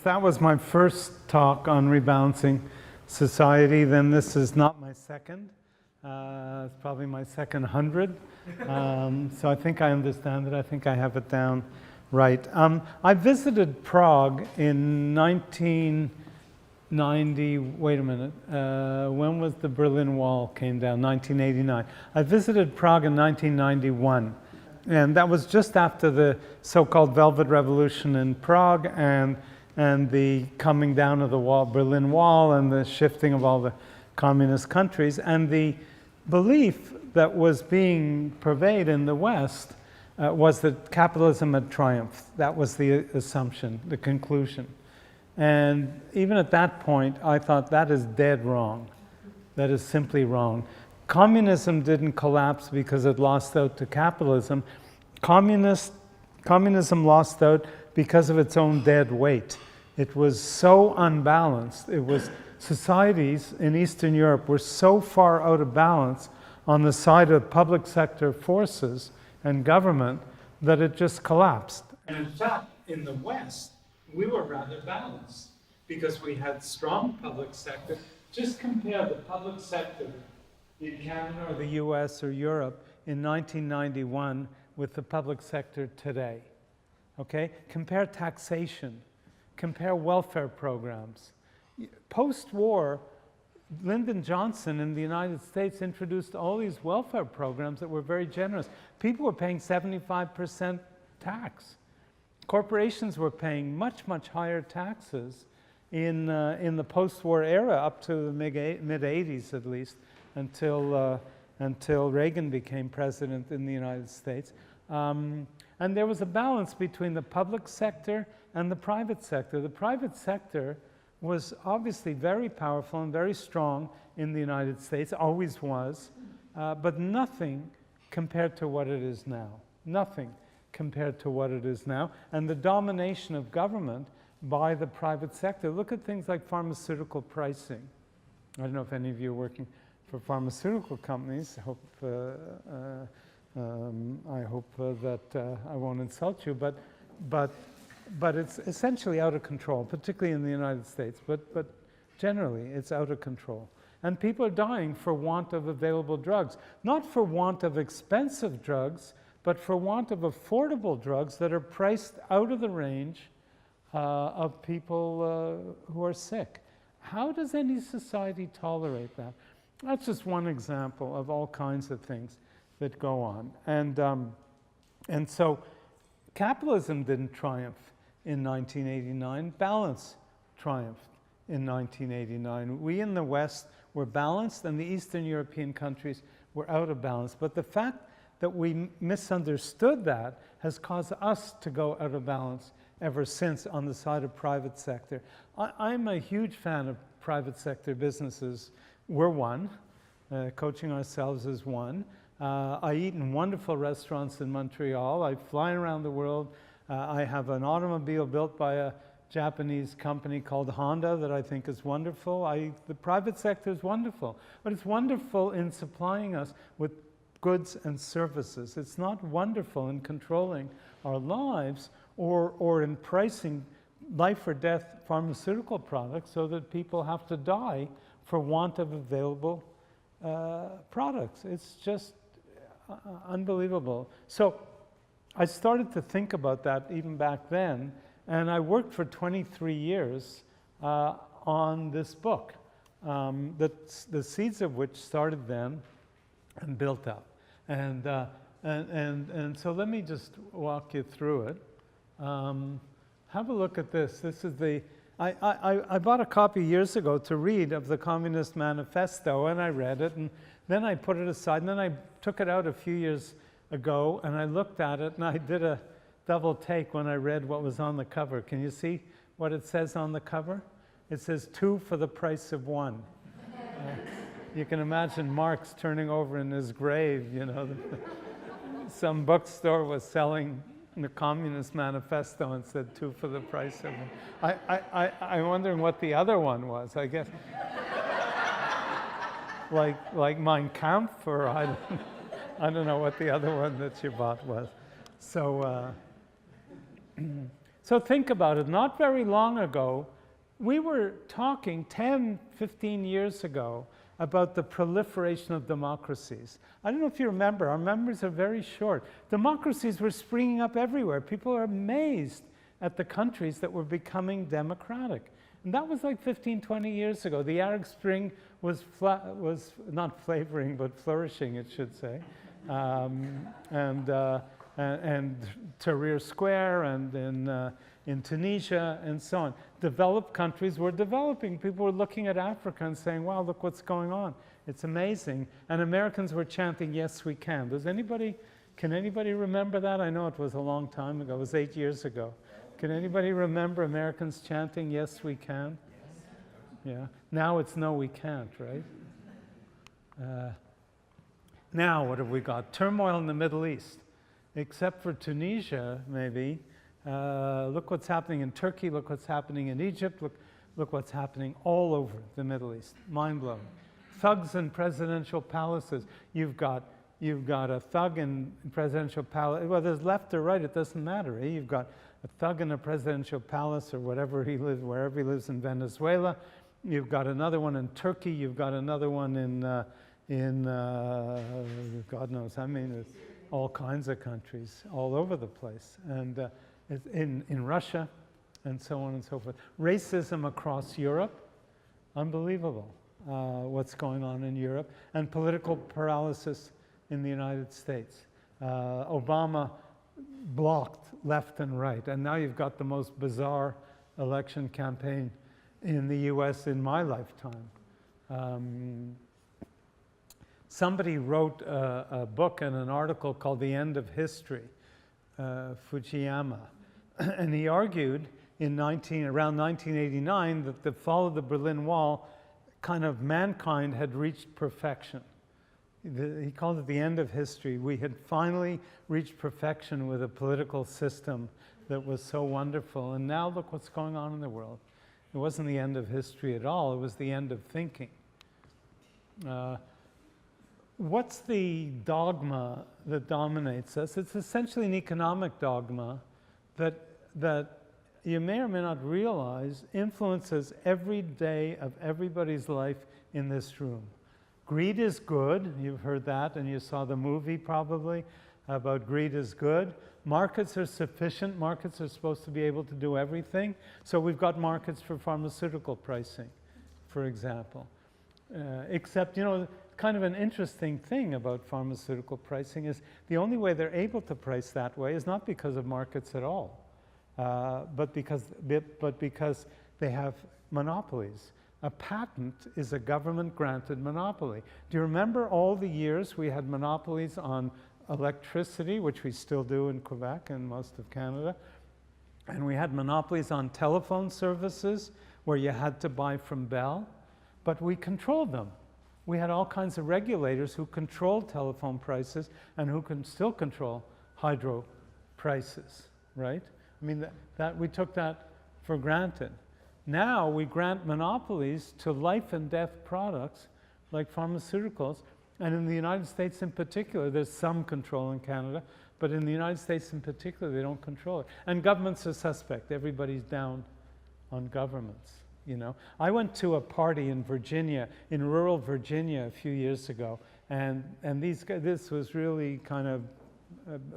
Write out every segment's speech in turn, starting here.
that was my first talk on rebalancing society, then this is not my second. It's probably my second 100. So I think I understand it. I think I have it down right. I visited Prague in 1990. Wait a minute. When was the Berlin Wall came down? 1989. I visited Prague in 1991. And that was just after the so-called Velvet Revolution in Prague and the coming down of the wall, Berlin Wall, and the shifting of all the communist countries. And the belief that was being pervaded in the West was that capitalism had triumphed. That was the assumption, the conclusion. And even at that point, I thought that is dead wrong. That is simply wrong. Communism didn't collapse because it lost out to capitalism. Communism lost out because of its own dead weight. It was so unbalanced. It was societies in Eastern Europe were so far out of balance on the side of public sector forces and government that it just collapsed. And in fact, in the West, we were rather balanced because we had strong public sector. Just compare the public sector in Canada or the US or Europe in 1991 with the public sector today. Okay? Compare taxation. Compare welfare programs. Post-war, Lyndon Johnson in the United States introduced all these welfare programs that were very generous. People were paying 75% tax. Corporations were paying much, much higher taxes in the post-war era, up to the mid-80s at least, until Reagan became president in the United States. And there was a balance between the public sector and the private sector. The private sector was obviously very powerful and very strong in the United States, always was, but nothing compared to what it is now. Nothing compared to what it is now. And the domination of government by the private sector. Look at things like pharmaceutical pricing. I don't know if any of you are working for pharmaceutical companies. I hope that I won't insult you, but it's essentially out of control, particularly in the United States, but generally it's out of control. And people are dying for want of available drugs, not for want of expensive drugs, but for want of affordable drugs that are priced out of the range of people who are sick. How does any society tolerate that? That's just one example of all kinds of things that go on. And so capitalism didn't triumph in 1989. Balance triumphed in 1989. We in the West were balanced, and the Eastern European countries were out of balance. But the fact that we misunderstood that has caused us to go out of balance ever since on the side of private sector. I'm a huge fan of private sector businesses. We're one. Coaching ourselves is one. I eat in wonderful restaurants in Montreal. I fly around the world. I have an automobile built by a Japanese company called Honda that I think is wonderful. The private sector is wonderful, but it's wonderful in supplying us with goods and services. It's not wonderful in controlling our lives or in pricing life or death pharmaceutical products so that people have to die for want of available products. It's just unbelievable. So I started to think about that even back then, and I worked for 23 years on this book, the seeds of which started then and built up. And so let me just walk you through it. Have a look at this. This is I bought a copy years ago to read of the Communist Manifesto, and I read it, and then I put it aside, and then I took it out a few years ago, and I looked at it, and I did a double take when I read what was on the cover. Can you see what it says on the cover? It says 2 for the price of 1. You can imagine Marx turning over in his grave, you know. Some bookstore was selling the Communist Manifesto and said 2 for the price of 1. I'm wondering what the other one was, I guess. like Mein Kampf, or I don't know what the other one that you bought was. So So think about it. Not very long ago, we were talking 10, 15 years ago about the proliferation of democracies. I don't know if you remember, our memories are very short. Democracies were springing up everywhere. People are amazed at the countries that were becoming democratic. And that was like 15, 20 years ago. The Arab Spring was not flavoring, but flourishing, it should say. And Tahrir Square and in Tunisia and so on. Developed countries were developing. People were looking at Africa and saying, wow, look what's going on. It's amazing. And Americans were chanting, yes, we can. Can anybody remember that? I know it was a long time ago. It was 8 years ago. Can anybody remember Americans chanting, yes, we can? Yeah. Now it's no, we can't, right? Now what have we got? Turmoil in the Middle East. Except for Tunisia, maybe. Look what's happening in Turkey. Look what's happening in Egypt. Look what's happening all over the Middle East. Mind-blowing. Thugs in presidential palaces. You've got a thug in presidential palace. Whether it's left or right, it doesn't matter. Eh? You've got a thug in a presidential palace or wherever he lives in Venezuela. You've got another one in Turkey. You've got another one in God knows. I mean, it's all kinds of countries all over the place, and in Russia, and so on and so forth. Racism across Europe, unbelievable. What's going on in Europe, and political paralysis in the United States. Obama blocked left and right, and now you've got the most bizarre election campaign in the US in my lifetime. Somebody wrote a book and an article called The End of History, Fujiyama, and he argued around 1989 that the fall of the Berlin Wall, kind of mankind had reached perfection. He called it the end of history. We had finally reached perfection with a political system that was so wonderful. And now look what's going on in the world. It wasn't the end of history at all. It was the end of thinking. What's the dogma that dominates us? It's essentially an economic dogma that you may or may not realize influences every day of everybody's life in this room. Greed is good. You've heard that, and you saw the movie probably about greed is good. Markets are sufficient. Markets are supposed to be able to do everything. So we've got markets for pharmaceutical pricing, for example. Except, kind of an interesting thing about pharmaceutical pricing is the only way they're able to price that way is not because of markets at all, but because they have monopolies. A patent is a government-granted monopoly. Do you remember all the years we had monopolies on electricity, which we still do in Quebec and most of Canada, and we had monopolies on telephone services where you had to buy from Bell, but we controlled them. We had all kinds of regulators who controlled telephone prices and who can still control hydro prices, right? I mean, that we took that for granted. Now we grant monopolies to life and death products like pharmaceuticals, and in the United States in particular, there's some control in Canada, but in the United States in particular, they don't control it. And governments are suspect. Everybody's down on governments. I went to a party in Virginia, in rural Virginia a few years ago, and this was really kind of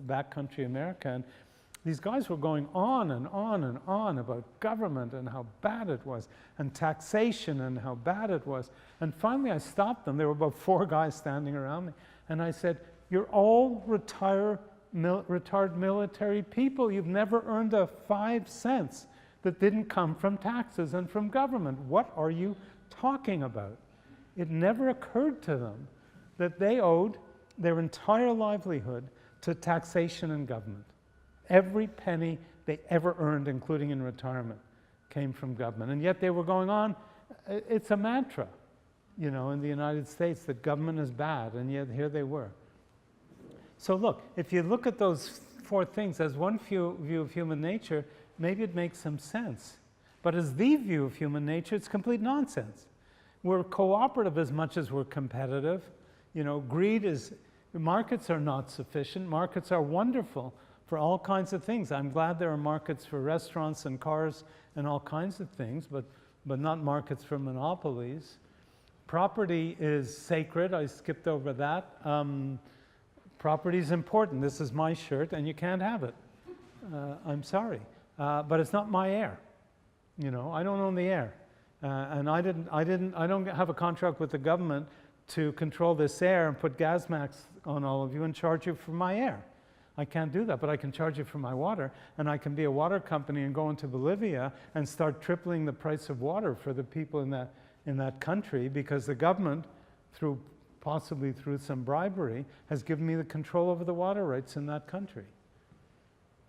backcountry America, and these guys were going on and on and on about government and how bad it was, and taxation and how bad it was. And finally I stopped them. There were about 4 guys standing around me, and I said, you're all retired military people. You've never earned a 5 cents that didn't come from taxes and from government. What are you talking about? It never occurred to them that they owed their entire livelihood to taxation and government. Every penny they ever earned, including in retirement, came from government. And yet they were going on. It's a mantra, in the United States that government is bad, and yet here they were. So look, if you look at those 4 things as one view of human nature, maybe it makes some sense. But as the view of human nature, it's complete nonsense. We're cooperative as much as we're competitive. Markets are not sufficient. Markets are wonderful for all kinds of things. I'm glad there are markets for restaurants and cars and all kinds of things, but not markets for monopolies. Property is sacred. I skipped over that. Property is important. This is my shirt, and you can't have it. I'm sorry, but it's not my air. You know, I don't own the air, and I don't have a contract with the government to control this air and put gas masks on all of you and charge you for my air. I can't do that, but I can charge you for my water, and I can be a water company and go into Bolivia and start tripling the price of water for the people in that country, because the government, possibly through some bribery, has given me the control over the water rights in that country.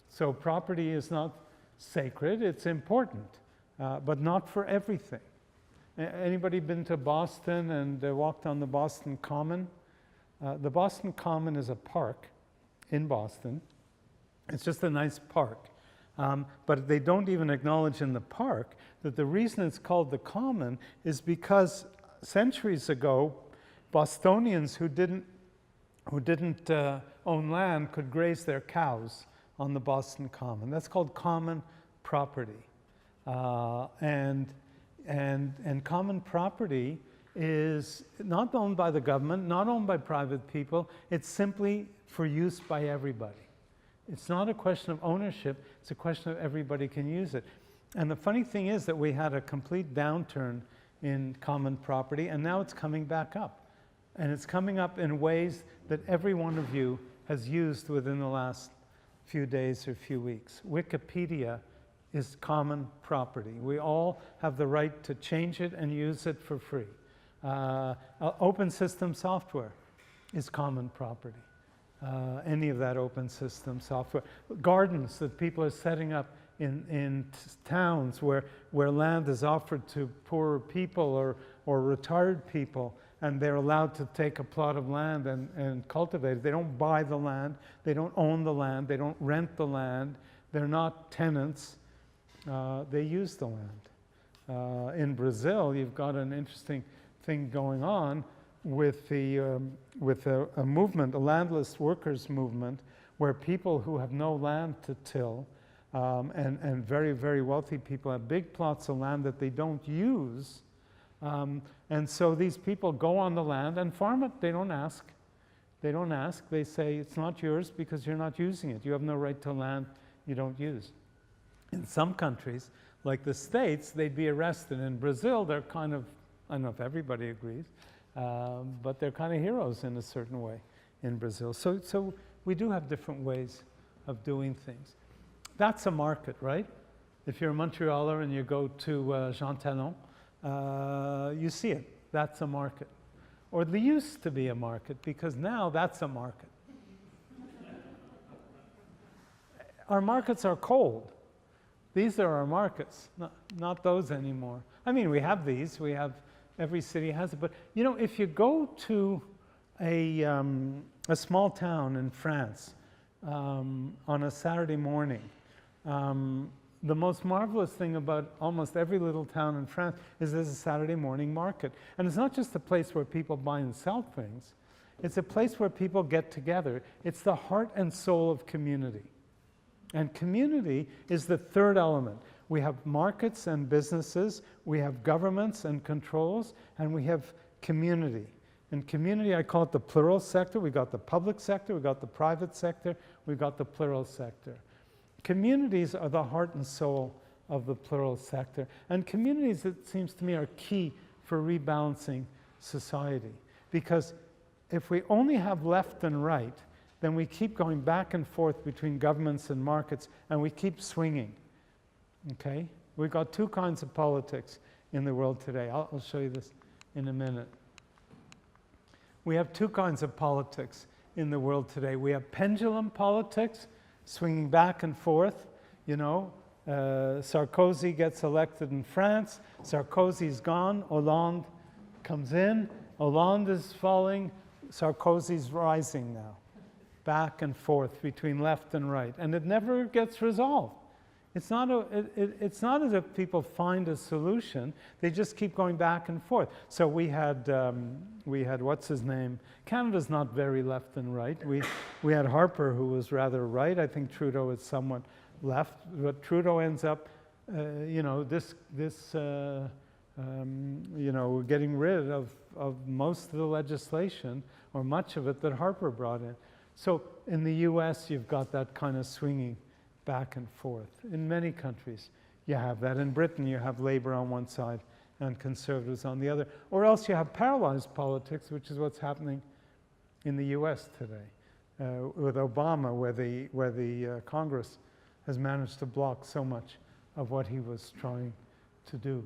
So property is not sacred, it's important, but not for everything. Anybody been to Boston and walked on the Boston Common? The Boston Common is a park in Boston. It's just a nice park. But they don't even acknowledge in the park that the reason it's called the Common is because centuries ago, Bostonians who didn't own land could graze their cows on the Boston Common. That's called common property. And common property is not owned by the government, not owned by private people. It's simply for use by everybody. It's not a question of ownership, it's a question of everybody can use it. And the funny thing is that we had a complete downturn in common property, and now it's coming back up. And it's coming up in ways that every one of you has used within the last few days or few weeks. Wikipedia is common property. We all have the right to change it and use it for free. Open system software is common property. Any of that open system software. Gardens that people are setting up in towns where land is offered to poorer people or retired people, and they're allowed to take a plot of land and cultivate it. They don't buy the land, they don't own the land, they don't rent the land, they're not tenants. They use the land. In Brazil, you've got an interesting thing going on with a movement, a landless workers movement, where people who have no land to till, and very, very wealthy people have big plots of land that they don't use, and so these people go on the land and farm it. They don't ask. They don't ask. They say, it's not yours because you're not using it. You have no right to land you don't use. In some countries, like the States, they'd be arrested. In Brazil, they're kind of, I don't know if everybody agrees, but they're kind of heroes in a certain way in Brazil. So we do have different ways of doing things. That's a market, right? If you're a Montrealer and you go to Jean Talon, you see it. That's a market. Or there used to be a market, because now that's a market. Our markets are cold. These are our markets, not those anymore. I mean, we have these. We have, every city has it. But, you know, if you go to a small town in France on a Saturday morning, the most marvelous thing about almost every little town in France is there's a Saturday morning market. And it's not just a place where people buy and sell things. It's a place where people get together. It's the heart and soul of community. And community is the third element. We have markets and businesses, we have governments and controls, and we have community. And community, I call it the plural sector. We've got the public sector, we've got the private sector, we've got the plural sector. Communities are the heart and soul of the plural sector. And communities, it seems to me, are key for rebalancing society. Because if we only have left and right, then we keep going back and forth between governments and markets, and we keep swinging, okay? We've got two kinds of politics in the world today. I'll show you this in a minute. We have two kinds of politics in the world today. We have pendulum politics, swinging back and forth. You know, Sarkozy gets elected in France, Sarkozy's gone, Hollande comes in, Hollande is falling, Sarkozy's rising now. Back and forth between left and right. And it never gets resolved. It's not, it's not as if people find a solution. They just keep going back and forth. So we had what's his name? Canada's not very left and right. We had Harper, who was rather right. I think Trudeau is somewhat left. But Trudeau ends up, you know, getting rid of most of the legislation, or much of it, that Harper brought in. So in the US, you've got that kind of swinging back and forth. In many countries, you have that. In Britain, you have Labour on one side and Conservatives on the other. Or else you have paralyzed politics, which is what's happening in the US today, with Obama, where the Congress has managed to block so much of what he was trying to do.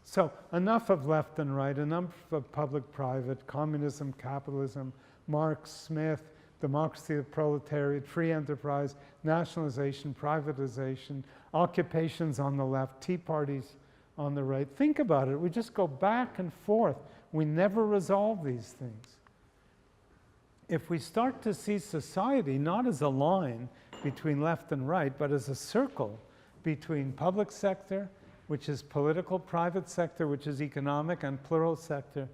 So enough of left and right, enough of public-private, communism, capitalism, Marx, Smith, democracy of proletariat, free enterprise, nationalization, privatization, occupations on the left, tea parties on the right. Think about it. We just go back and forth. We never resolve these things. If we start to see society not as a line between left and right, but as a circle between public sector, which is political, private sector, which is economic, and plural sector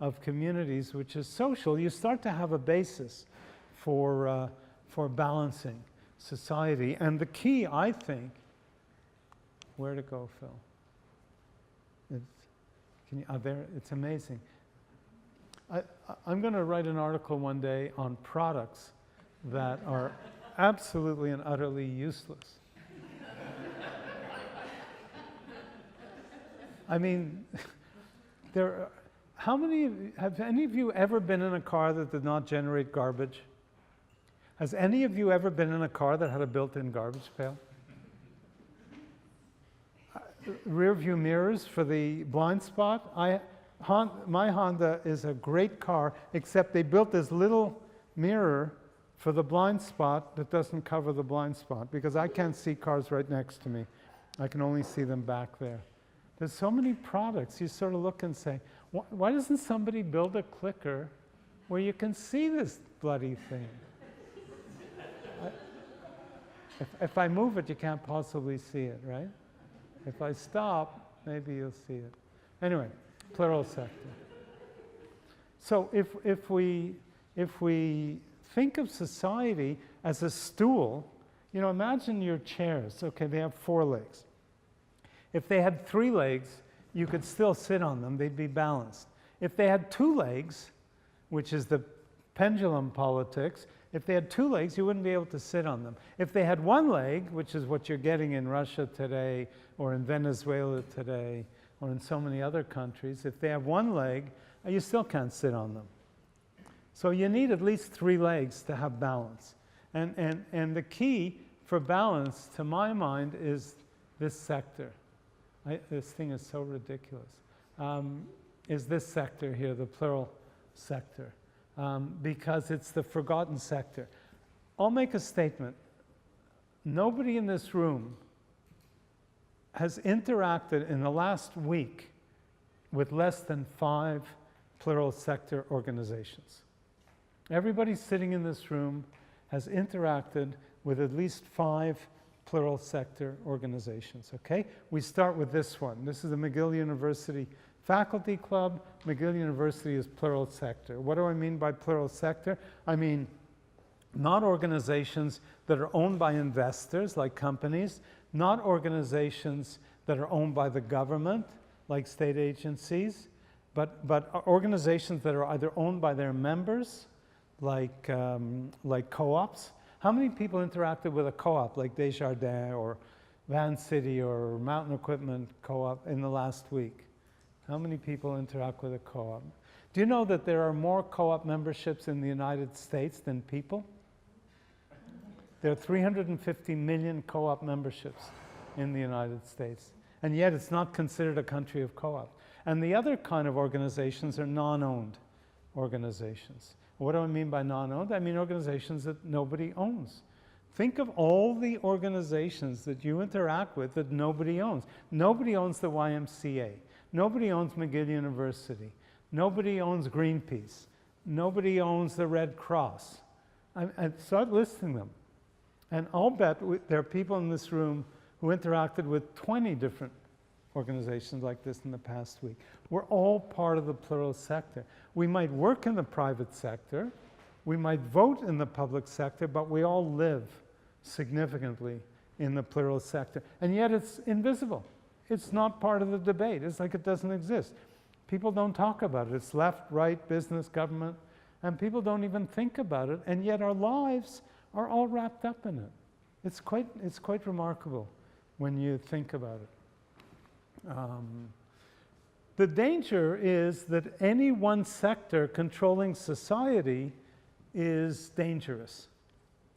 of communities, which is social, you start to have a basis for balancing society. And the key, I think, where to go, Phil? It's amazing. I'm going to write an article one day on products that are absolutely and utterly useless. I mean, have any of you ever been in a car that did not generate garbage? Has any of you ever been in a car that had a built-in garbage pail? Rear view mirrors for the blind spot. My Honda is a great car, except they built this little mirror for the blind spot that doesn't cover the blind spot, because I can't see cars right next to me. I can only see them back there. There's so many products. You sort of look and say, why doesn't somebody build a clicker where you can see this bloody thing? If I move it, you can't possibly see it, right? If I stop, maybe you'll see it. Anyway, plural sector. So if we think of society as a stool, you know, imagine your chairs. Okay, they have 4 legs. If they had 3 legs, you could still sit on them. They'd be balanced. If they had 2 legs, which is the pendulum politics, if they had 2 legs, you wouldn't be able to sit on them. If they had 1 leg, which is what you're getting in Russia today, or in Venezuela today, or in so many other countries, if they have 1 leg, you still can't sit on them. So you need at least 3 legs to have balance. And the key for balance, to my mind, is this sector. This thing is so ridiculous. Is this sector here, the plural sector. Because it's the forgotten sector. I'll make a statement. Nobody in this room has interacted in the last week with less than 5 plural sector organizations. Everybody sitting in this room has interacted with at least 5 plural sector organizations, okay? We start with this one. This is the McGill University Faculty Club. McGill University is plural sector. What do I mean by plural sector? I mean not organizations that are owned by investors, like companies, not organizations that are owned by the government, like state agencies, but organizations that are either owned by their members, like co-ops. How many people interacted with a co-op like Desjardins or Van City or Mountain Equipment Co-op in the last week? How many people interact with a co-op? Do you know that there are more co-op memberships in the United States than people? There are 350 million co-op memberships in the United States, and yet it's not considered a country of co-op. And the other kind of organizations are non-owned organizations. What do I mean by non-owned? I mean organizations that nobody owns. Think of all the organizations that you interact with that nobody owns. Nobody owns the YMCA. Nobody owns McGill University. Nobody owns Greenpeace. Nobody owns the Red Cross. I start listing them. And I'll bet there are people in this room who interacted with 20 different organizations like this in the past week. We're all part of the plural sector. We might work in the private sector, we might vote in the public sector, but we all live significantly in the plural sector. And yet it's invisible. It's not part of the debate. It's like it doesn't exist. People don't talk about it. It's left, right, business, government, and people don't even think about it, and yet our lives are all wrapped up in it. It's quite remarkable when you think about it. The danger is that any one sector controlling society is dangerous,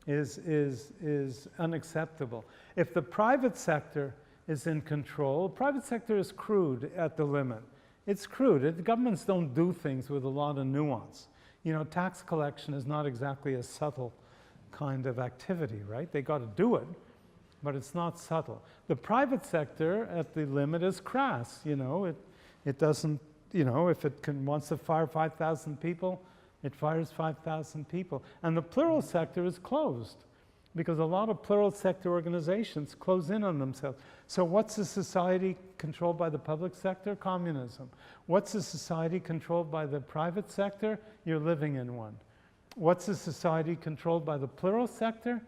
is unacceptable. If the private sector is in control, private sector is crude at the limit. It's crude. Governments don't do things with a lot of nuance. You know, tax collection is not exactly a subtle kind of activity, right? They got to do it, but it's not subtle. The private sector at the limit is crass, you know. It doesn't, you know, if it wants to fire 5,000 people, it fires 5,000 people. And the plural sector is closed because a lot of plural sector organizations close in on themselves. So what's a society controlled by the public sector? Communism. What's a society controlled by the private sector? You're living in one. What's a society controlled by the plural sector?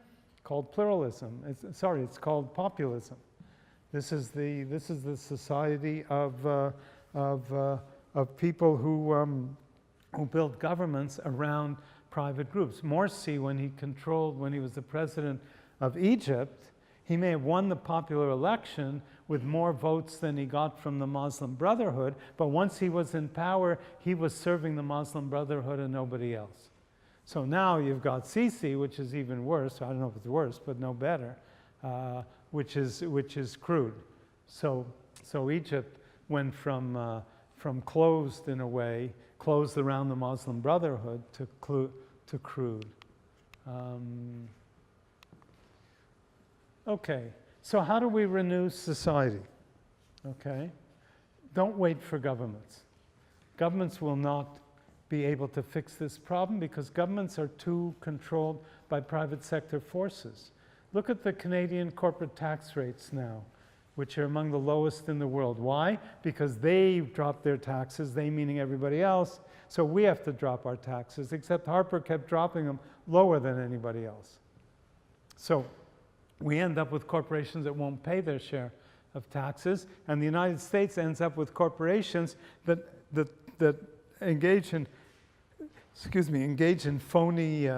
Called pluralism. It's called populism. This is the society of people who build governments around private groups. Morsi, when he was the president of Egypt, he may have won the popular election with more votes than he got from the Muslim Brotherhood, but once he was in power, he was serving the Muslim Brotherhood and nobody else. So now you've got Sisi, which is even worse. I don't know if it's worse, but no better, which is crude. So Egypt went from closed in a way, closed around the Muslim Brotherhood, to crude. Okay, so how do we renew society? Okay, don't wait for governments. Governments will not be able to fix this problem because governments are too controlled by private sector forces. Look at the Canadian corporate tax rates now, which are among the lowest in the world. Why? Because they dropped their taxes, they meaning everybody else, so we have to drop our taxes, except Harper kept dropping them lower than anybody else. So we end up with corporations that won't pay their share of taxes, and the United States ends up with corporations that engage in phony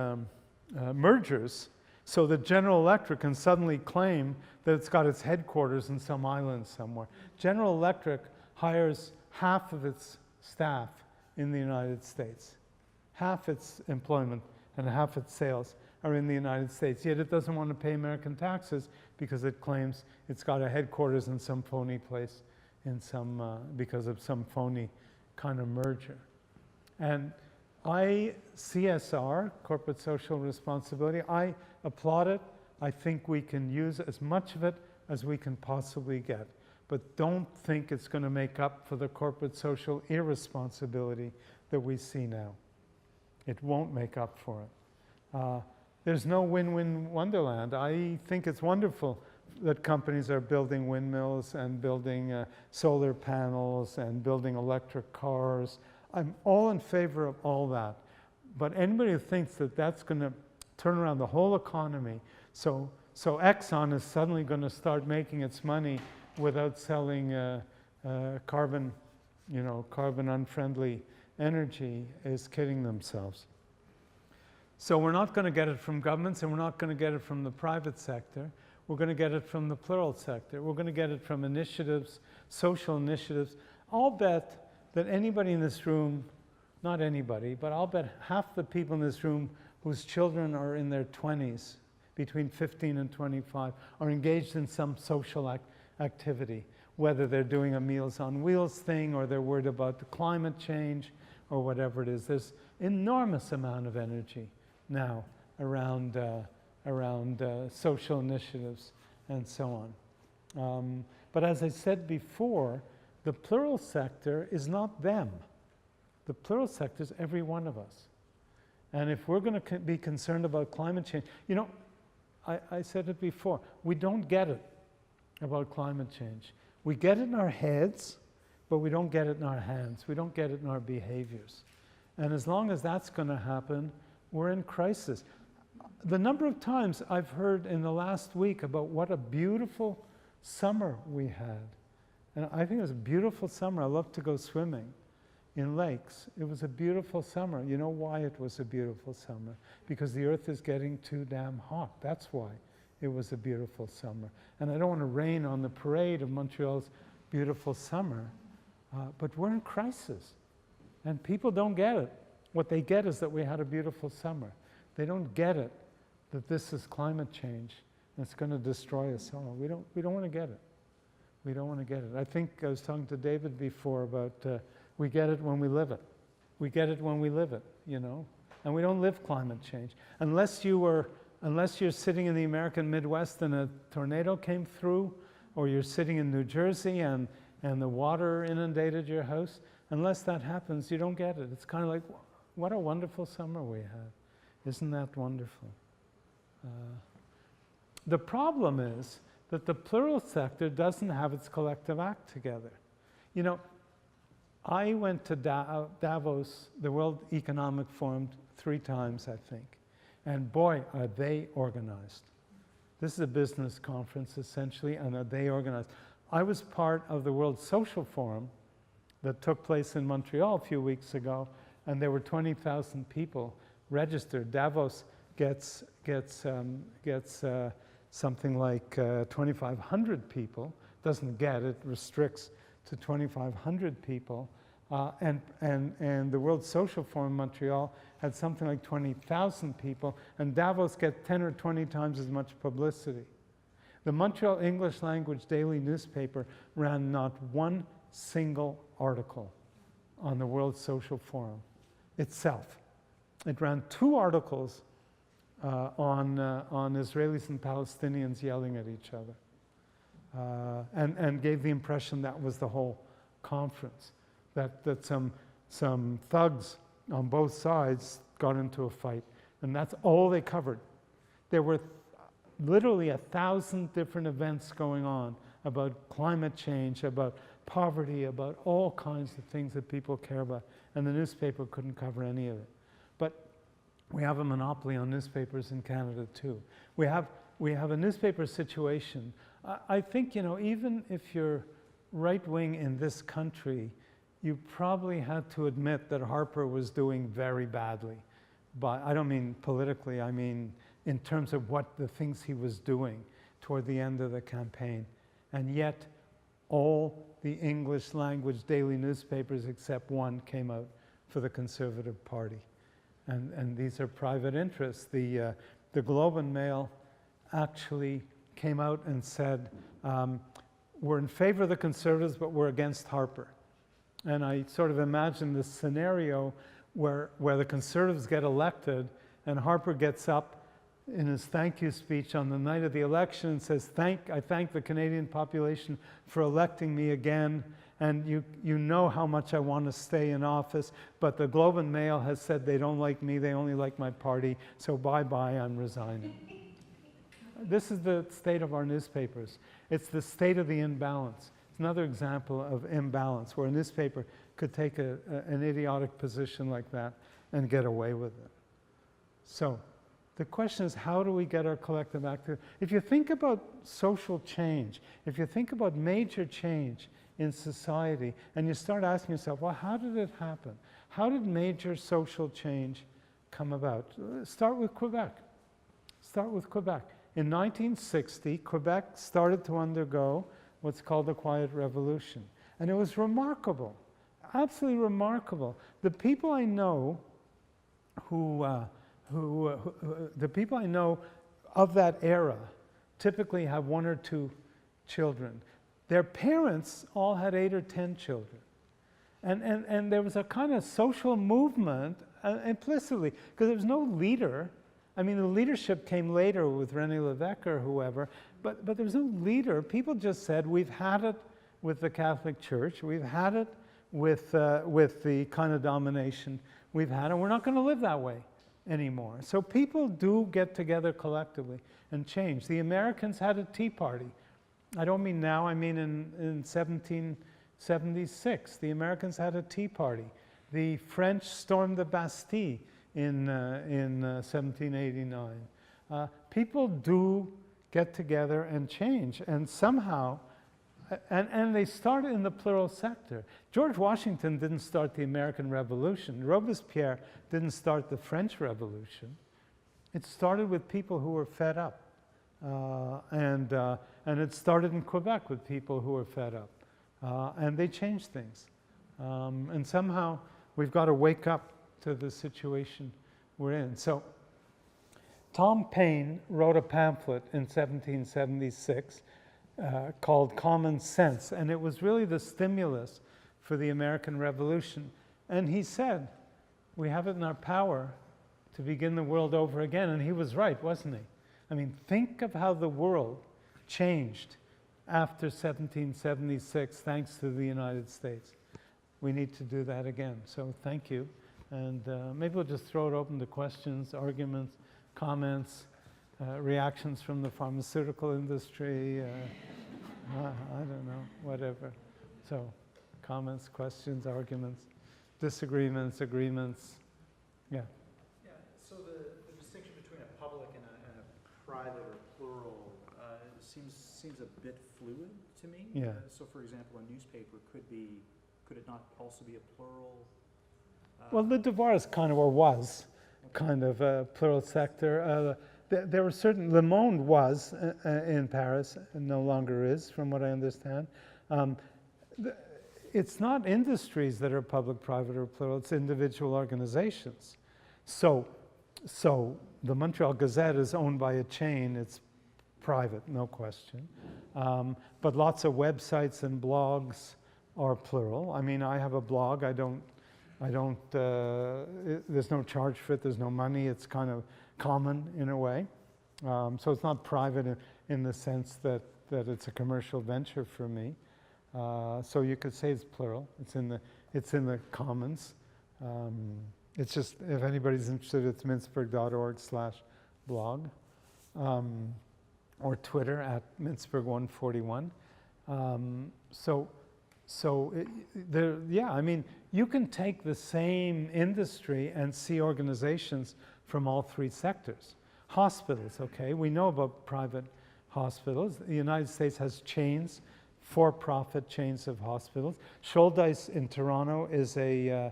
mergers, so that General Electric can suddenly claim that it's got its headquarters in some island somewhere. General Electric hires half of its staff in the United States. Half its employment and half its sales are in the United States, yet it doesn't want to pay American taxes because it claims it's got a headquarters in some phony place, because of some phony kind of merger. And CSR, corporate social responsibility, I applaud it. I think we can use as much of it as we can possibly get. But don't think it's going to make up for the corporate social irresponsibility that we see now. It won't make up for it. There's no win-win wonderland. I think it's wonderful that companies are building windmills and building solar panels and building electric cars. I'm all in favor of all that. But anybody who thinks that that's going to turn around the whole economy, so Exxon is suddenly going to start making its money without selling carbon unfriendly energy, is kidding themselves. So we're not going to get it from governments, and we're not going to get it from the private sector. We're going to get it from the plural sector. We're going to get it from initiatives, social initiatives. I'll bet that anybody in this room, not anybody, but I'll bet half the people in this room whose children are in their 20s, between 15 and 25, are engaged in some social activity, whether they're doing a Meals on Wheels thing or they're worried about the climate change or whatever it is. There's enormous amount of energy now around social initiatives and so on. But as I said before, the plural sector is not them. The plural sector is every one of us. And if we're going to be concerned about climate change, you know, I said it before, we don't get it. about climate change. We get it in our heads, but we don't get it in our hands. We don't get it in our behaviors. And as long as that's going to happen, we're in crisis. The number of times I've heard in the last week about what a beautiful summer we had. And I think it was a beautiful summer. I love to go swimming in lakes. It was a beautiful summer. You know why it was a beautiful summer? Because the earth is getting too damn hot. That's why it was a beautiful summer. And I don't want to rain on the parade of Montreal's beautiful summer, but we're in crisis. And people don't get it. What they get is that we had a beautiful summer. They don't get it, that this is climate change, and it's going to destroy us all. We don't want to get it. We don't want to get it. I think I was talking to David before about we get it when we live it. We get it when we live it, you know? And we don't live climate change. Unless you're sitting in the American Midwest and a tornado came through, or you're sitting in New Jersey and the water inundated your house, unless that happens, you don't get it. It's kind of like, what a wonderful summer we had. Isn't that wonderful? The problem is that the plural sector doesn't have its collective act together. You know, I went to Davos, the World Economic Forum, 3 times, I think. And boy, are they organized. This is a business conference, essentially, and are they organized. I was part of the World Social Forum that took place in Montreal a few weeks ago, and there were 20,000 people registered. Davos gets something like 2,500 people. Doesn't get it, restricts to 2,500 people. And the World Social Forum in Montreal had something like 20,000 people, and Davos gets 10 or 20 times as much publicity. The Montreal English language daily newspaper ran not one single article on the World Social Forum itself. It ran 2 articles on Israelis and Palestinians yelling at each other, and gave the impression that was the whole conference, that some thugs on both sides got into a fight, and that's all they covered. There were literally 1,000 different events going on about climate change, about poverty, about all kinds of things that people care about, and the newspaper couldn't cover any of it. But we have a monopoly on newspapers in Canada too. We have a newspaper situation. I think, you know, even if you're right-wing in this country, you probably had to admit that Harper was doing very badly. But I don't mean politically, I mean in terms of what the things he was doing toward the end of the campaign. And yet, all the English language daily newspapers except one came out for the Conservative Party. And these are private interests. The Globe and Mail actually came out and said, we're in favor of the Conservatives, but we're against Harper. And I sort of imagine this scenario where the Conservatives get elected and Harper gets up in his thank you speech on the night of the election and says, I thank the Canadian population for electing me again, and you know how much I want to stay in office, but the Globe and Mail has said they don't like me, they only like my party, so bye-bye, I'm resigning. This is the state of our newspapers. It's the state of the imbalance. It's another example of imbalance, where a newspaper could take an idiotic position like that and get away with it. So, the question is, how do we get our collective act? If you think about social change, if you think about major change in society, and you start asking yourself, well, how did it happen? How did major social change come about? Start with Quebec. Start with Quebec. In 1960, Quebec started to undergo what's called the Quiet Revolution. And it was remarkable, absolutely remarkable. The people I know the people I know of that era typically have 1 or 2 children. Their parents all had 8 or 10 children. And there was a kind of social movement implicitly, because there was no leader. I mean, the leadership came later with René Lévesque or whoever, but there was no leader. People just said, we've had it with the Catholic Church, we've had it with the kind of domination we've had, and we're not going to live that way anymore. So people do get together collectively and change. The Americans had a Tea Party I don't mean now, I mean in 1776. The Americans had a tea party. The French stormed the Bastille in 1789. People do get together and change, and somehow, and they started in the plural sector. George Washington didn't start the American Revolution. Robespierre didn't start the French Revolution. It started with people who were fed up. And it started in Quebec with people who were fed up. And they changed things. And somehow we've got to wake up to the situation we're in. So Tom Paine wrote a pamphlet in 1776 called Common Sense, and it was really the stimulus for the American Revolution. And he said, we have it in our power to begin the world over again. And he was right, wasn't he? I mean, think of how the world changed after 1776 thanks to the United States. We need to do that again. So thank you. And maybe we'll just throw it open to questions, arguments, comments, reactions from the pharmaceutical industry. I don't know, whatever. So comments, questions, arguments, disagreements, agreements. Yeah. So the distinction between a public and a private or plural seems a bit fluid to me. Yeah. So for example, a newspaper could it not also be a plural? Well, the Davos kind of, or was, kind of a plural sector. There were certain, Le Monde was in Paris, and no longer is, from what I understand. It's not industries that are public, private, or plural, it's individual organizations. So the Montreal Gazette is owned by a chain, it's private, no question. But lots of websites and blogs are plural. I mean, I have a blog, there's no charge for it, there's no money, it's kind of common in a way. So it's not private in the sense that it's a commercial venture for me. So you could say it's plural, it's in the commons. It's just, if anybody's interested, it's mintzberg.org/blog, or Twitter at mintzberg141. I mean, you can take the same industry and see organizations from all three sectors. Hospitals, okay, we know about private hospitals. The United States has chains, for-profit chains of hospitals. Shouldice in Toronto is a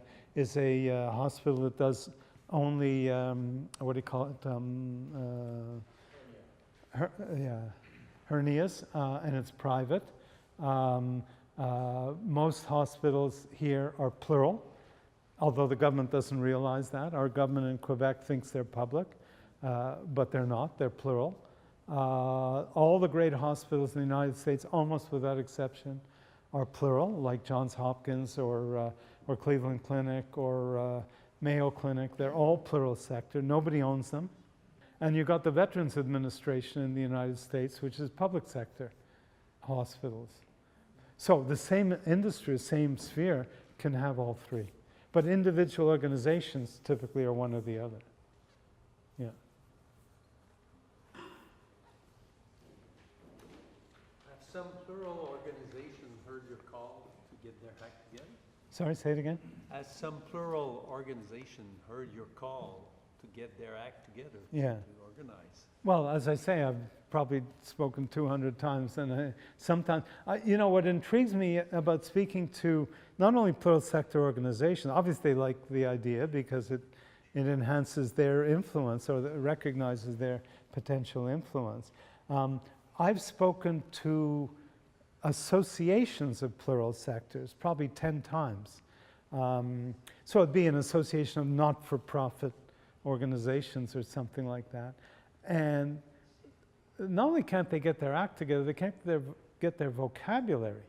hospital that does only, what do you call it, hernias, and it's private. Most hospitals here are plural, although the government doesn't realize that. Our government in Quebec thinks they're public, but they're not, they're plural. All the great hospitals in the United States, almost without exception, are plural, like Johns Hopkins or Cleveland Clinic or Mayo Clinic. They're all plural sector. Nobody owns them. And you've got the Veterans Administration in the United States, which is public sector hospitals. So the same industry, same sphere, can have all three. But individual organizations typically are one or the other. Yeah. Have some plural organizations heard your call to get their act together? Sorry, say it again? Has some plural organization heard your call to get their act together? Yeah. To organize? Well, as I say, I've probably spoken 200 times, and sometimes, you know, what intrigues me about speaking to not only plural sector organizations, obviously they like the idea because it enhances their influence or recognizes their potential influence. I've spoken to associations of plural sectors probably 10 times. So it'd be an association of not-for-profit organizations or something like that. And not only can't they get their act together, they can't get their vocabulary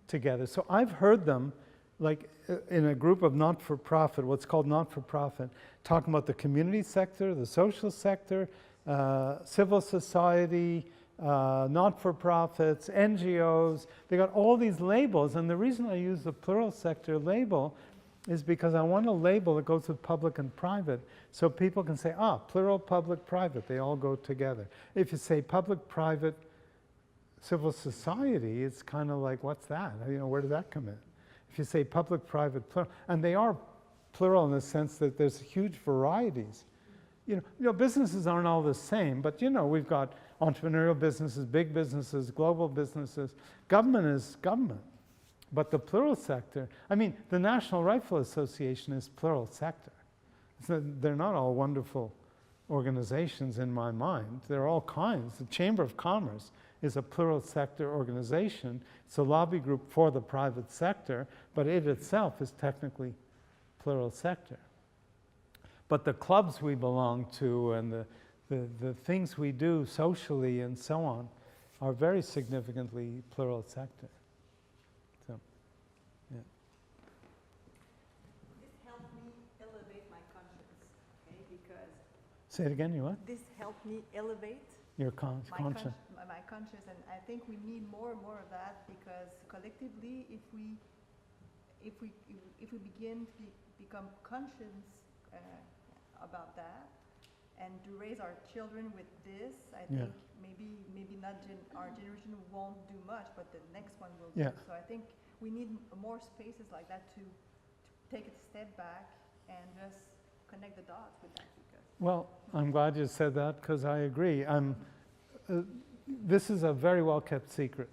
together. So I've heard them, like in a group of not-for-profit, what's called not-for-profit, talking about the community sector, the social sector, civil society, not-for-profits, NGOs. They got all these labels, and the reason I use the plural sector label is because I want a label that goes with public and private, so people can say, plural, public, private, they all go together. If you say public, private, civil society, it's kind of like, what's that? You know, where did that come in? If you say public-private plural, and they are plural in the sense that there's huge varieties. You know, businesses aren't all the same, but you know, we've got entrepreneurial businesses, big businesses, global businesses. Government is government. But the plural sector, I mean, the National Rifle Association is plural sector. They're not all wonderful organizations in my mind. They're all kinds. The Chamber of Commerce is a plural sector organization. It's a lobby group for the private sector, but it itself is technically plural sector. But the clubs we belong to and the things we do socially and so on are very significantly plural sector. So, yeah. This helped me elevate my conscience, okay? Because Say it again, you what? this helped me elevate Your my conscience. my conscience, and I think we need more and more of that, because collectively, if we begin to become conscious about that, and to raise our children with this, I Yeah. think maybe not our generation won't do much, but the next one will Yeah. do. So I think we need more spaces like that to take a step back and just connect the dots with that. Because Well, I'm glad you said that because I agree. This is a very well-kept secret.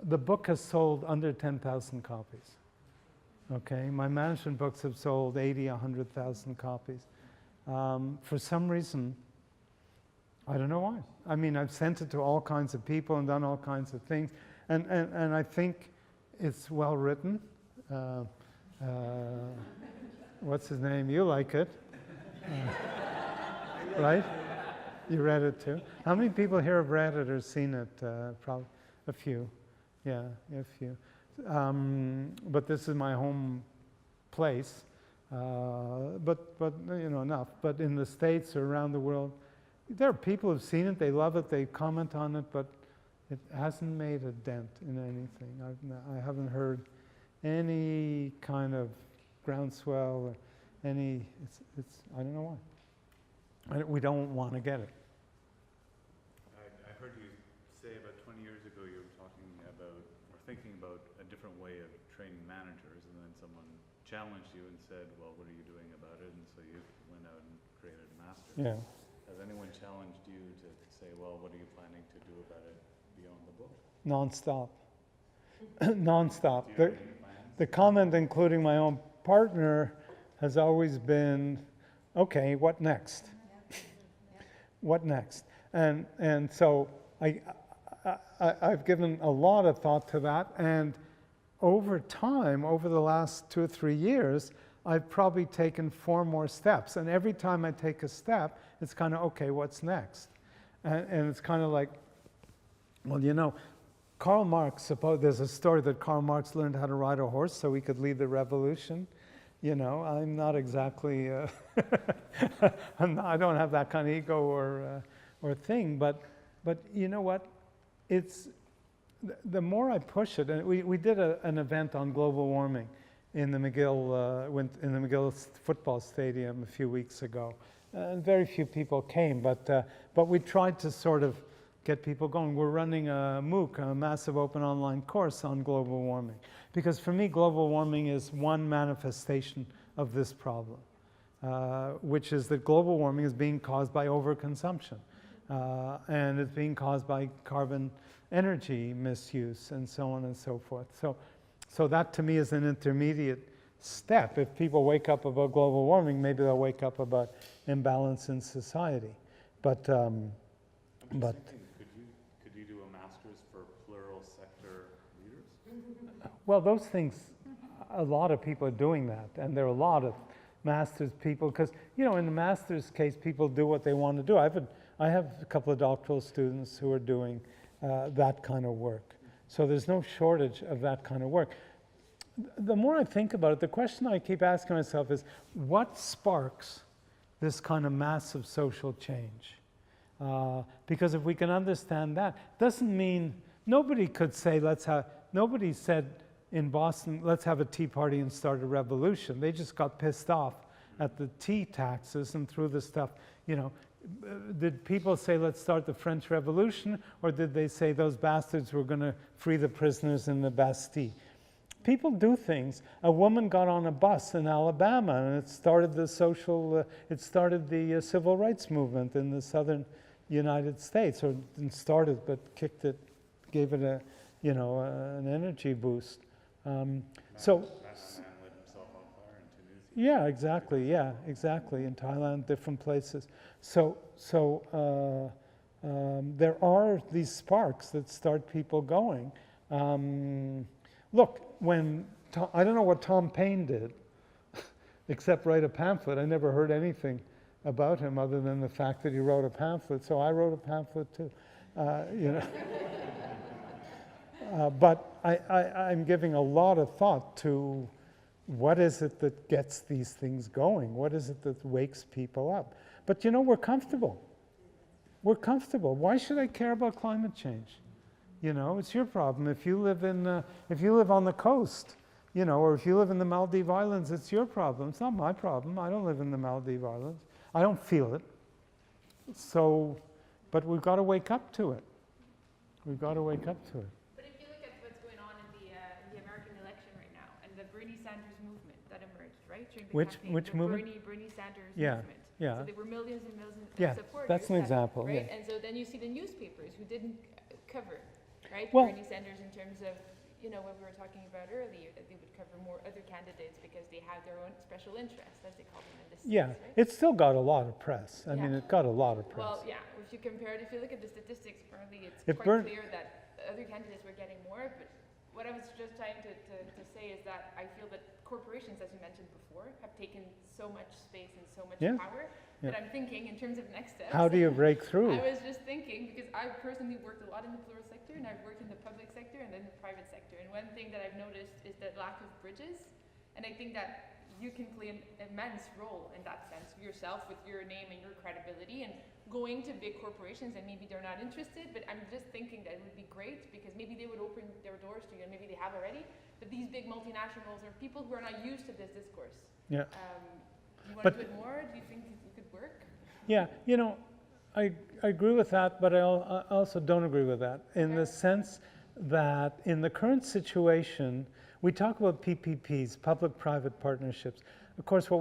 The book has sold under 10,000 copies. Okay, my management books have sold 80, 100,000 copies. For some reason, I don't know why. I mean, I've sent it to all kinds of people and done all kinds of things, and I think it's well written. What's his name? You like it, right? You read it too. How many people here have read it or seen it? Probably a few. Yeah, a few. But this is my home place. But you know, enough. But in the States or around the world, there are people who've seen it, they love it, they comment on it, but it hasn't made a dent in anything. I haven't heard any kind of groundswell or any, I don't know why. We don't want to get it. I heard you say about 20 years ago you were talking about, or thinking about a different way of training managers, and then someone challenged you and said, well, what are you doing about it? And so you went out and created a master's. Yeah. Has anyone challenged you to say, well, what are you planning to do about it beyond the book? Non-stop. Non-stop. Do you have any plans? The comment, including my own partner, has always been, okay, what next? What next? And so I've given a lot of thought to that, and over time, over the last 2 or 3 years, I've probably taken 4 more steps, and every time I take a step, it's kind of, okay, what's next? And it's kind of like, well, you know, Karl Marx, there's a story that Karl Marx learned how to ride a horse so he could lead the revolution. You know, I'm not exactly, I don't have that kind of ego or thing, but you know what? It's, the more I push it, and we did an event on global warming in the McGill football stadium a few weeks ago. And very few people came, but we tried to sort of get people going. We're running a MOOC, a massive open online course on global warming. Because for me, global warming is one manifestation of this problem, which is that global warming is being caused by overconsumption. And it's being caused by carbon energy misuse and so on and so forth. So that to me is an intermediate step. If people wake up about global warming, maybe they'll wake up about imbalance in society. But I'm just thinking, could you do a master's for plural sector leaders? well, those things, a lot of people are doing that, and there are a lot of master's people, because you know, in the master's case, people do what they want to do. I have a couple of doctoral students who are doing that kind of work. So there's no shortage of that kind of work. The more I think about it, the question I keep asking myself is, what sparks this kind of massive social change? Because if we can understand that, doesn't mean, nobody could say, nobody said in Boston, let's have a tea party and start a revolution. They just got pissed off at the tea taxes and threw the stuff, you know, did people say, let's start the French Revolution, or did they say those bastards were going to free the prisoners in the Bastille? People do things. A woman got on a bus in Alabama, and it started the civil rights movement in the southern United States, or didn't start it, but kicked it, gave it a, an energy boost. So. Lit himself on fire in Tunisia. Yeah, exactly. In Thailand, different places. So there are these sparks that start people going. Look, I don't know what Tom Paine did, except write a pamphlet. I never heard anything about him other than the fact that he wrote a pamphlet. So I wrote a pamphlet too, But I'm giving a lot of thought to what is it that gets these things going? What is it that wakes people up? But we're comfortable. We're comfortable. Why should I care about climate change? It's your problem. If you live on the coast, or if you live in the Maldive Islands, it's your problem. It's not my problem. I don't live in the Maldive Islands. I don't feel it. So, but we've got to wake up to it. We've got to wake up to it. But if you look at what's going on in the American election right now, and the Bernie Sanders movement that emerged, right? During the campaign, Which movement? Bernie Sanders Yeah, movement. yeah. So there were millions and millions Yeah, of supporters. that's an example, Right? yeah. And so then you see the newspapers who didn't cover, right? Well- Bernie Sanders in terms of, what we were talking about earlier, that they would cover more other candidates because they have their own special interests, as they call them in the States, Yeah, right? it's still got a lot of press. I mean, Yeah. it got a lot of press. Well, yeah, if you compare it, if you look at the statistics, apparently it's If quite Bern- clear that other candidates were getting more, but what I was just trying to say is that I feel that corporations, as you mentioned before, have taken so much space and so much Yeah, power yeah. that I'm thinking in terms of next steps. How do you break through? I was just thinking, because I've personally worked a lot in the plural sector, and I've worked in the public sector and then the private sector. And one thing that I've noticed is the lack of bridges. And I think that you can play an immense role in that sense yourself with your name and your credibility and going to big corporations, and maybe they're not interested, but I'm just thinking that it would be great because maybe they would open their doors to you, and maybe they have already, but these big multinationals are people who are not used to this discourse. Yeah. You want But- to do it more? Do you think it could work? Yeah, I agree with that, but I also don't agree with that in the sense that in the current situation, we talk about PPPs, public-private partnerships. Of course, what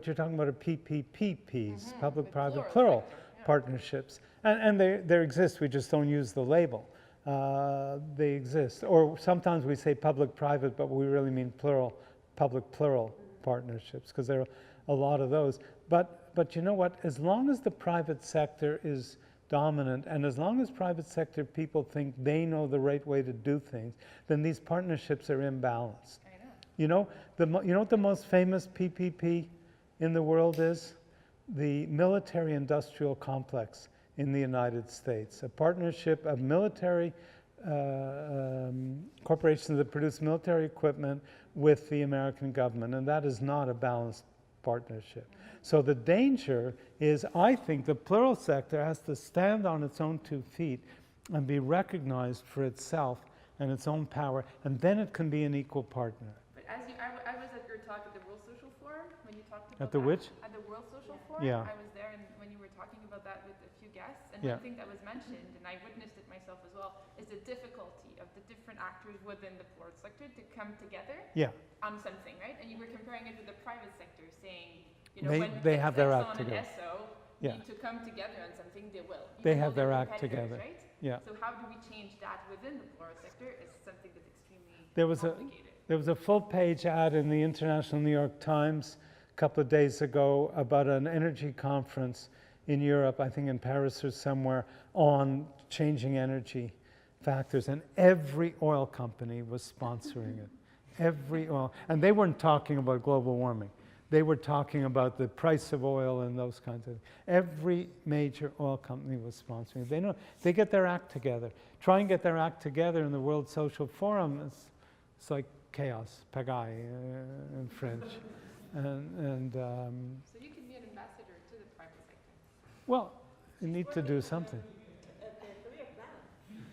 you're talking about are PPPs, public-private plural plural sector, yeah. partnerships. And they exist, we just don't use the label. They exist. Or sometimes we say public-private, but we really mean plural, public-plural partnerships, because there are a lot of those. But you know what? As long as the private sector is dominant, and as long as private sector people think they know the right way to do things, then these partnerships are imbalanced. I know. You know what the most famous PPP in the world is? The military-industrial complex in the United States, a partnership of military corporations that produce military equipment with the American government, and that is not a balanced partnership. So the danger is, I think the plural sector has to stand on its own 2 feet and be recognized for itself and its own power, and then it can be an equal partner. But as I was at your talk at the World Social Forum when you talked about At the that. which? At the World Social Forum. Yeah. I was there, and when you were talking about that with a few guests, and Yeah. one thing that was mentioned, and I witnessed it myself as well, is the difficulty of the different actors within the plural sector to come together Yeah, on something, right? And you were comparing it with the private sector, saying, when they have their act Exxon together. and Esso Yeah. need to come together on something, they will. They even have though they're their act competitors, together. Right? yeah. So how do we change that within the plural sector is something that's extremely There was complicated. There was a full-page ad in the International New York Times a couple of days ago about an energy conference in Europe, I think in Paris or somewhere, on changing energy factors, and every oil company was sponsoring it. Every oil, and they weren't talking about global warming. They were talking about the price of oil and those kinds of things. Every major oil company was sponsoring it. They know they get their act together. Try and get their act together in the World Social Forum. It's like chaos, pagaille in French. So you can be an ambassador to the private sector. Well, you need to do something. Career plan.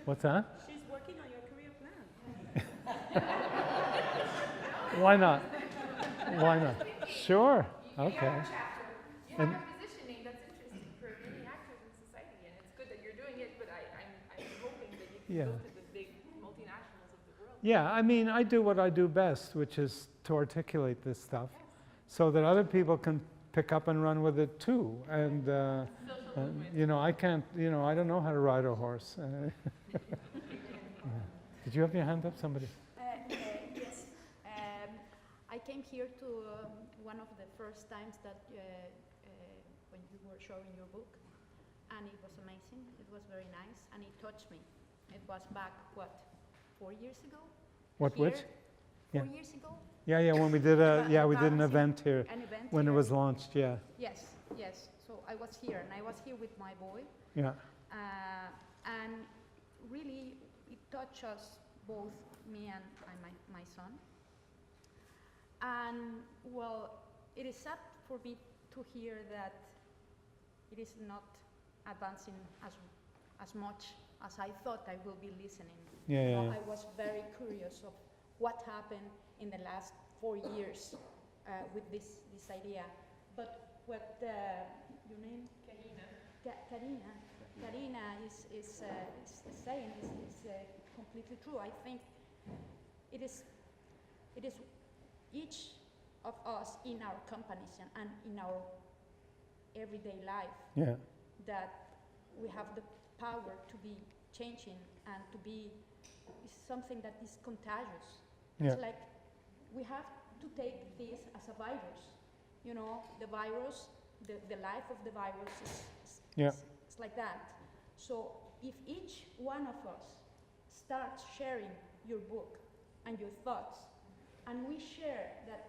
What's that? She's working on your career plan. Why not? Why not? Sure. You Okay. have a chapter. You have a positioning that's interesting for many Yeah. go to the big multinationals of the world. Yeah, I mean, I do what I do best, which is to articulate this stuff so that other people can pick up and run with it too. And, you know, I can't, you know, I don't know how to ride a horse. Yeah. Did you have your hand up, somebody? Yes. I came here to one of the first times that when you were showing your book, and it was amazing. It was very nice, and it touched me. It was back, what, 4 years ago? What, Here, which? 4 Yeah. years ago? Yeah, when we did we did an Balancing. event here An event when it here. was launched, yeah. Yes, yes. So I was here, and I was here with my boy, Yeah, and really it touched us both, me and my son. And well, it is sad for me to hear that it is not advancing as much as I thought I will be listening. yeah, You yeah, know, yeah. I was very curious of what happened in the last 4 years with this idea. But what your name? Karina is saying is completely true. I think it is each of us in our companies and in our everyday life Yeah, that we have the power to be changing and to be something that is contagious. yeah, It's like we have to take this as a virus. You know, the virus, the life of the virus Yeah. it's like that. So if each one of us starts sharing your book and your thoughts, and we share that,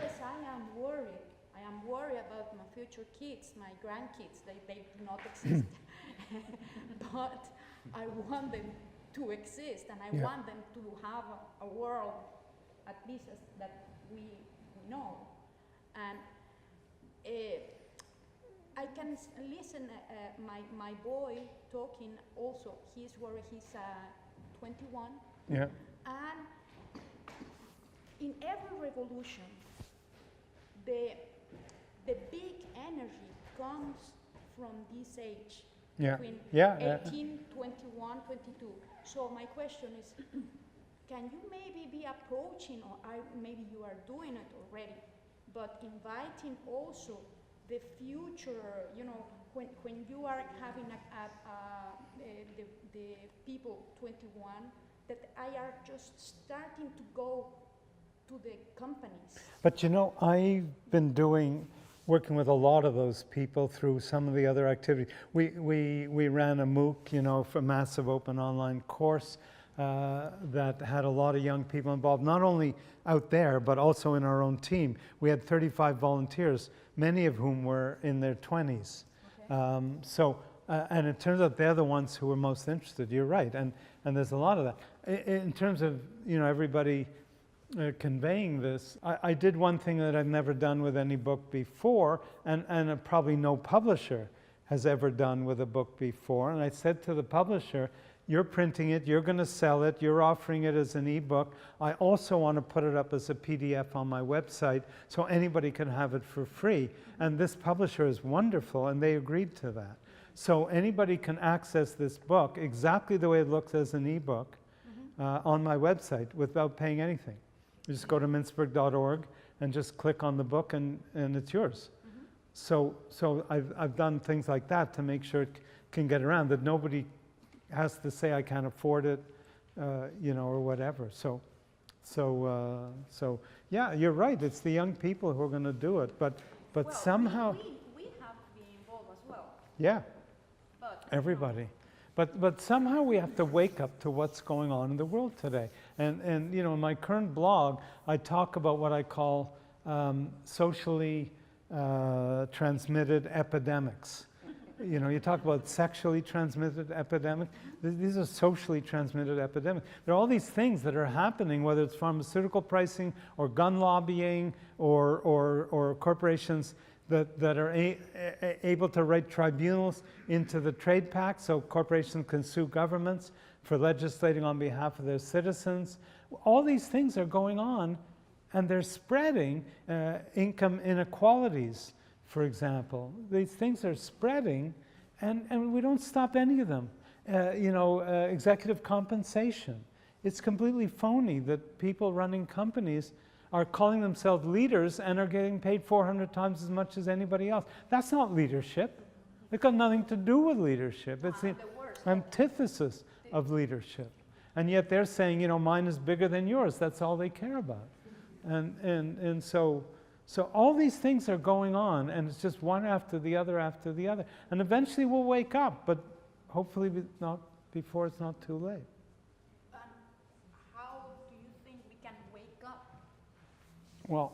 yes, I am worried about my future kids, my grandkids, they do not exist. But I want them to exist, and I Yeah. want them to have a world at least that we know. And I can listen my boy talking also. He's worried, he's 21, yeah, and in every revolution, the big energy comes from this age, yeah, between yeah, 18, 21, 22. So my question is, can you maybe be approaching, or maybe you are doing it already, but inviting also the future, you know, when you are having the people 21 that are just starting to go to the companies. But you know, I've been working with a lot of those people through some of the other activities. We ran a MOOC, you know, for massive open online course that had a lot of young people involved, not only out there, but also in our own team. We had 35 volunteers, many of whom were in their 20s. Okay. And it turns out they're the ones who were most interested. You're right, and there's a lot of that. In terms of, you know, everybody conveying this, I did one thing that I've never done with any book before, and probably no publisher has ever done with a book before. And I said to the publisher, you're printing it, you're going to sell it, you're offering it as an ebook. I also want to put it up as a PDF on my website so anybody can have it for free. And this publisher is wonderful, and they agreed to that. So anybody can access this book exactly the way it looks as an ebook on my website without paying anything. You just go to mintzberg.org and just click on the book, and it's yours. So I've done things like that to make sure it can get around, that nobody has to say I can't afford it, you know, or whatever. So yeah, you're right. It's the young people who are going to do it, but Well, somehow, we have to be involved as well. yeah, But everybody. But somehow we have to wake up to what's going on in the world today. And you know, in my current blog, I talk about what I call socially transmitted epidemics. You know, you talk about sexually transmitted epidemics. These are socially transmitted epidemics. There are all these things that are happening, whether it's pharmaceutical pricing or gun lobbying or corporations that are able to write tribunals into the trade pact, so corporations can sue governments for legislating on behalf of their citizens. All these things are going on, and they're spreading income inequalities, for example. These things are spreading, and we don't stop any of them. executive compensation. It's completely phony that people running companies are calling themselves leaders and are getting paid 400 times as much as anybody else. That's not leadership. It's got nothing to do with leadership. It's the antithesis of leadership. And yet they're saying, mine is bigger than yours. That's all they care about. And so all these things are going on, and it's just one after the other after the other. And eventually we'll wake up, but hopefully not before it's not too late. How do you think we can wake up? Well,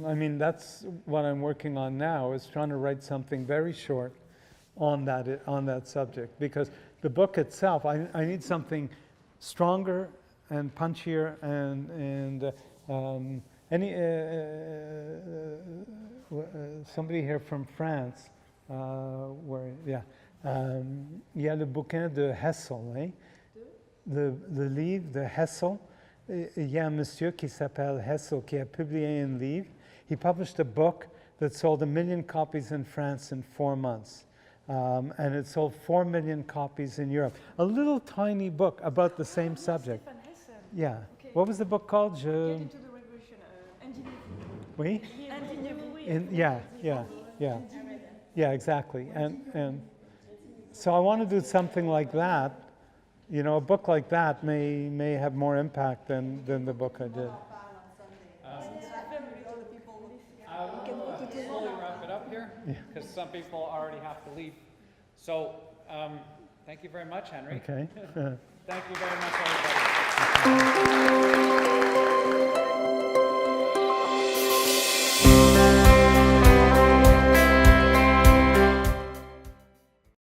I mean, that's what I'm working on now, is trying to write something very short on that subject. Because the book itself, I need something stronger and punchier and somebody here from France, il y a le bouquin de Hessel, hein? Le livre de Hessel. Il y a un monsieur qui s'appelle Hessel qui a publié un livre. He published a book that sold 1 million copies in France in 4 months. And it sold 4 million copies in Europe. A little tiny book about the same subject. Yeah. Okay. What was the book called? Get into the revolution. Oui? Yeah, exactly. And so I want to do something like that. A book like that may have more impact than the book I did. We can slowly wrap it up here, because some people already have to leave. So, thank you very much, Henry. Okay. Thank you very much, everybody.